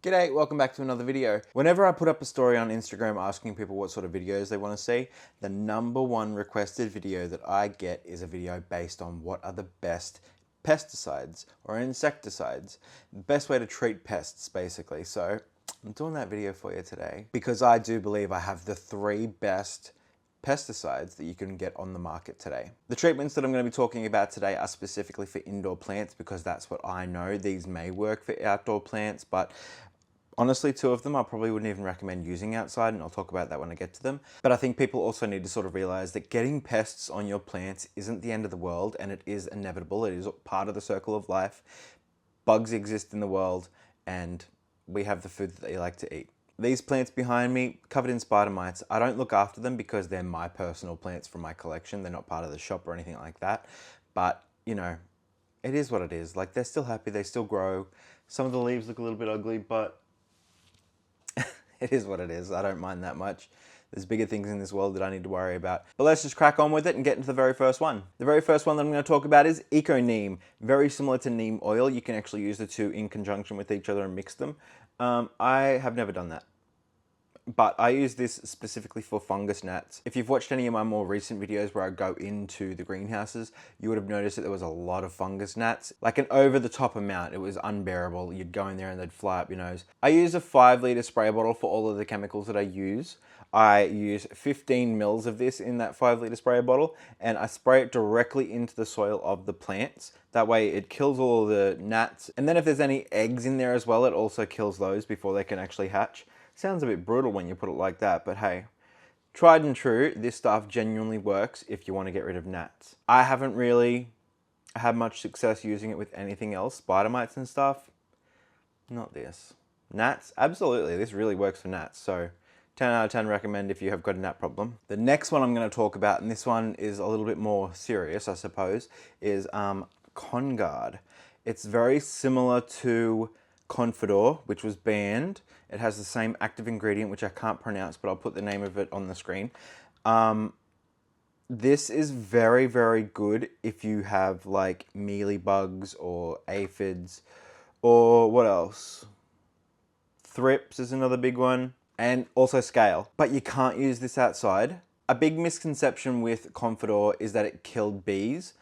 G'day, welcome back to another video. Whenever I put up a story on Instagram asking people what sort of videos they want to see, the #1 requested video that I get is a video based on what are the best pesticides or insecticides. The best way to treat pests, basically. So I'm doing that video for you today because I do believe I have the 3 best pesticides that you can get on the market today. The treatments that I'm going to be talking about today are specifically for indoor plants because that's what I know. These may work for outdoor plants, but honestly, 2 of them I probably wouldn't even recommend using outside, and I'll talk about that when I get to them. But I think people also need to sort of realize that getting pests on your plants isn't the end of the world, and it is inevitable. It is part of the circle of life. Bugs exist in the world, and we have the food that they like to eat. These plants behind me, covered in spider mites, I don't look after them because they're my personal plants from my collection. They're not part of the shop or anything like that. But, you know, it is what it is. Like, they're still happy, they still grow. Some of the leaves look a little bit ugly, but it is what it is. I don't mind that much. There's bigger things in this world that I need to worry about. But let's just crack on with it and get into the very first one. The very first one that I'm going to talk about is Eco Neem. Very similar to neem oil. You can actually use the 2 in conjunction with each other and mix them. I have never done that, but I use this specifically for fungus gnats. If you've watched any of my more recent videos where I go into the greenhouses, you would have noticed that there was a lot of fungus gnats, like an over-the-top amount. It was unbearable. You'd go in there and they'd fly up your nose. I use a 5-litre spray bottle for all of the chemicals that I use. I use 15 mils of this in that 5-litre spray bottle, and I spray it directly into the soil of the plants. That way it kills all of the gnats. And then if there's any eggs in there as well, it also kills those before they can actually hatch. Sounds a bit brutal when you put it like that, but hey, tried and true, this stuff genuinely works if you want to get rid of gnats. I haven't really had much success using it with anything else. Spider mites and stuff, not this. Gnats, absolutely, this really works for gnats, so 10 out of 10 recommend if you have got a gnat problem. The next one I'm going to talk about, and this one is a little bit more serious, I suppose, is Conguard. It's very similar to Confidor, which was banned. It has the same active ingredient, which I can't pronounce, but I'll put the name of it on the screen. This is very, very good if you have like mealybugs or aphids, or what else? Thrips is another big one, and also scale. But you can't use this outside. A big misconception with Confidor is that it killed bees.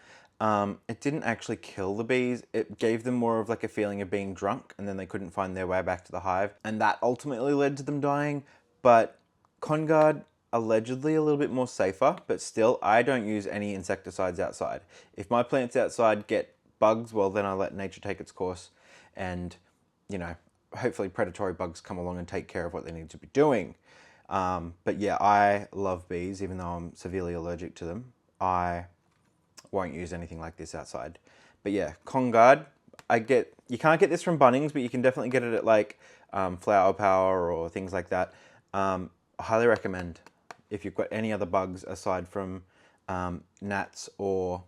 It didn't actually kill the bees. It gave them more of like a feeling of being drunk, and then they couldn't find their way back to the hive. And that ultimately led to them dying. But Conguard, allegedly a little bit more safer, but still, I don't use any insecticides outside. If my plants outside get bugs, well, then I let nature take its course, and, you know, hopefully predatory bugs come along and take care of what they need to be doing. But yeah, I love bees, even though I'm severely allergic to them. I won't use anything like this outside. But yeah, Conguard, you can't get this from Bunnings, but you can definitely get it at like Flower Power or things like that. I highly recommend if you've got any other bugs aside from gnats or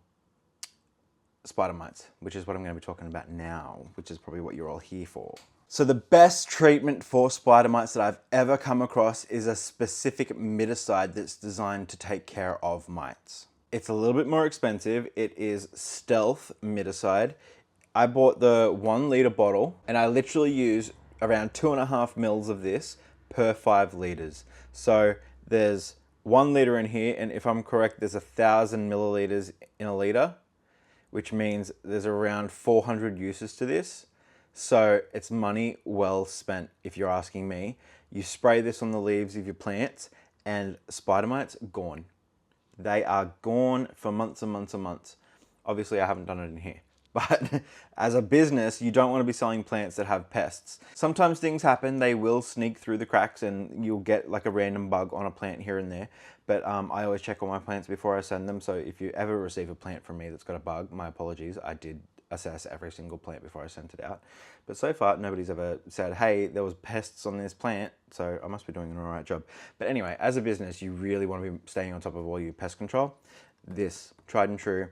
spider mites, which is what I'm going to be talking about now, which is probably what you're all here for. So the best treatment for spider mites that I've ever come across is a specific miticide that's designed to take care of mites. It's a little bit more expensive. It is Stealth Miticide. I bought the 1-litre bottle, and I literally use around 2.5 mils of this per 5 litres. So there's 1 litre in here, and if I'm correct, there's 1,000 millilitres in a litre, which means there's around 400 uses to this. So it's money well spent, if you're asking me. You spray this on the leaves of your plants, and spider mites, gone. They are gone for months and months and months. Obviously, I haven't done it in here. But as a business, you don't want to be selling plants that have pests. Sometimes things happen. They will sneak through the cracks and you'll get like a random bug on a plant here and there. But I always check all my plants before I send them. So if you ever receive a plant from me that's got a bug, my apologies. I did assess every single plant before I sent it out. But so far, nobody's ever said, hey, there was pests on this plant, so I must be doing an all right job. But anyway, as a business, you really want to be staying on top of all your pest control. This, tried and true,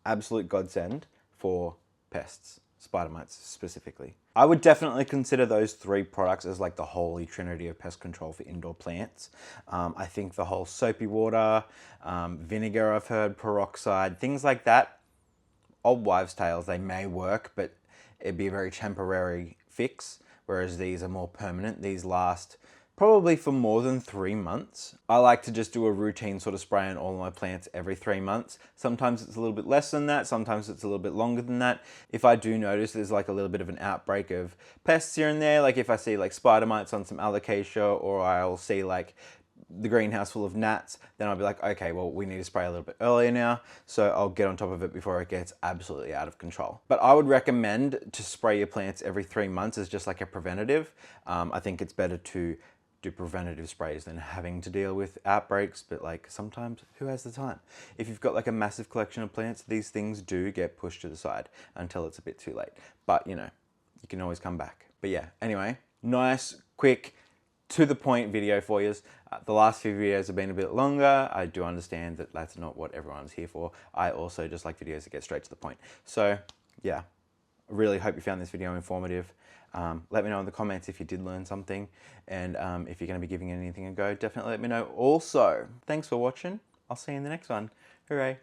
absolute godsend for pests, spider mites specifically. I would definitely consider those 3 products as like the holy trinity of pest control for indoor plants. I think the whole soapy water, vinegar I've heard, peroxide, things like that, old wives' tales, they may work, but it'd be a very temporary fix. whereas these are more permanent. These last probably for more than 3 months. I like to just do a routine sort of spray on all of my plants every 3 months. Sometimes it's a little bit less than that, sometimes it's a little bit longer than that. If I do notice there's like a little bit of an outbreak of pests here and there, like if I see like spider mites on some alocasia, or I'll see like the greenhouse full of gnats, then I'll be like, okay, well, we need to spray a little bit earlier now, so I'll get on top of it before it gets absolutely out of control. But I would recommend to spray your plants every 3 months as just like a preventative. I think it's better to do preventative sprays than having to deal with outbreaks, but like sometimes who has the time? If you've got like a massive collection of plants, these things do get pushed to the side until it's a bit too late. But you know, you can always come back. But yeah, anyway, nice, quick, to the point video for you. The last few videos have been a bit longer. I do understand that that's not what everyone's here for. I also just like videos that get straight to the point. So yeah, I really hope you found this video informative. Let me know in the comments if you did learn something, and if you're going to be giving anything a go, definitely let me know. Also, thanks for watching. I'll see you in the next one. Hooray.